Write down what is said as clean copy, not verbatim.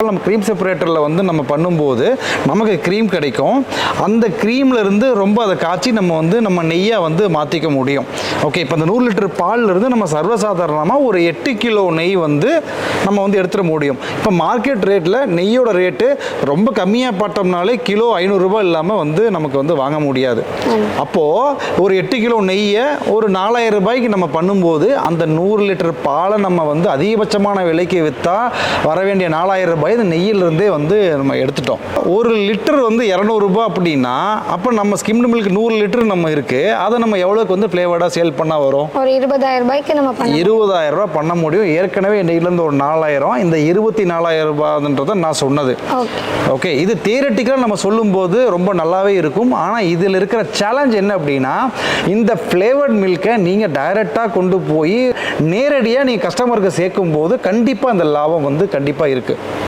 நம்ம க்ரீம் செப்பரேட்டரில் வந்து நம்ம பண்ணும்போது நமக்கு க்ரீம் கிடைக்கும். அந்த க்ரீமில் இருந்து ரொம்ப அதை காய்ச்சி நம்ம வந்து நம்ம நெய்யாக வந்து மாற்றிக்க முடியும். ஓகே, இப்போ அந்த 100 லிட்டர் பாலில் இருந்து நம்ம சர்வசாதாரணமாக ஒரு 8 கிலோ நெய் வந்து நம்ம வந்து எடுத்துட முடியும். இப்போ மார்க்கெட் ரேட்டில் நெய்யோட ரேட்டு ரொம்ப கம்மியாக பார்த்தோம்னாலே கிலோ 500 ரூபாய் இல்லாமல் வந்து நமக்கு வந்து வாங்க முடியாது. அப்போது ஒரு 8 கிலோ நெய்யை ஒரு 4000 ரூபாய்க்கு நம்ம பண்ணும்போது அந்த 100 லிட்டர் பாலை நம்ம வந்து அதிகபட்சமான விலைக்கு விற்றா வர வேண்டிய 4000 ரூபாய் இந்த நெய்யிலிருந்தே வந்து நம்ம எடுத்துட்டோம். ஒரு லிட்டர் வந்து 200 ரூபாய் அப்படின்னா அப்போ நம்ம ஸ்கிம்டு மில்க் 100 லிட்டர் நம்ம இருக்கு, அதை நம்ம எவ்வளோக்கு வந்து ஃப்ளேவர்டாக சேல் பண்ணால் வரும்? ஒரு 20000 ரூபாய்க்கு நம்ம 20000 ரூபாய் பண்ண முடியும். ஏற்கனவே நெய்யிலேருந்து ஒரு 4000, இந்த 24000 ரூபாய்ன்றதை நான் சொன்னது. ஓகே, இது தியரட்டிக்கலாக நம்ம சொல்லும்போது ரொம்ப நல்லாவே இருக்கும். ஆனால் இதில் இருக்கிற சேலஞ்ச் என்ன அப்படின்னா, இந்த ஃப்ளேவர்ட் மில்கை நீங்கள் டைரெக்டாக கொண்டு போய் நேரடியாக நீங்கள் கஸ்டமருக்கு சேர்க்கும் போது கண்டிப்பாக அந்த லாபம் வந்து கண்டிப்பாக இருக்குது.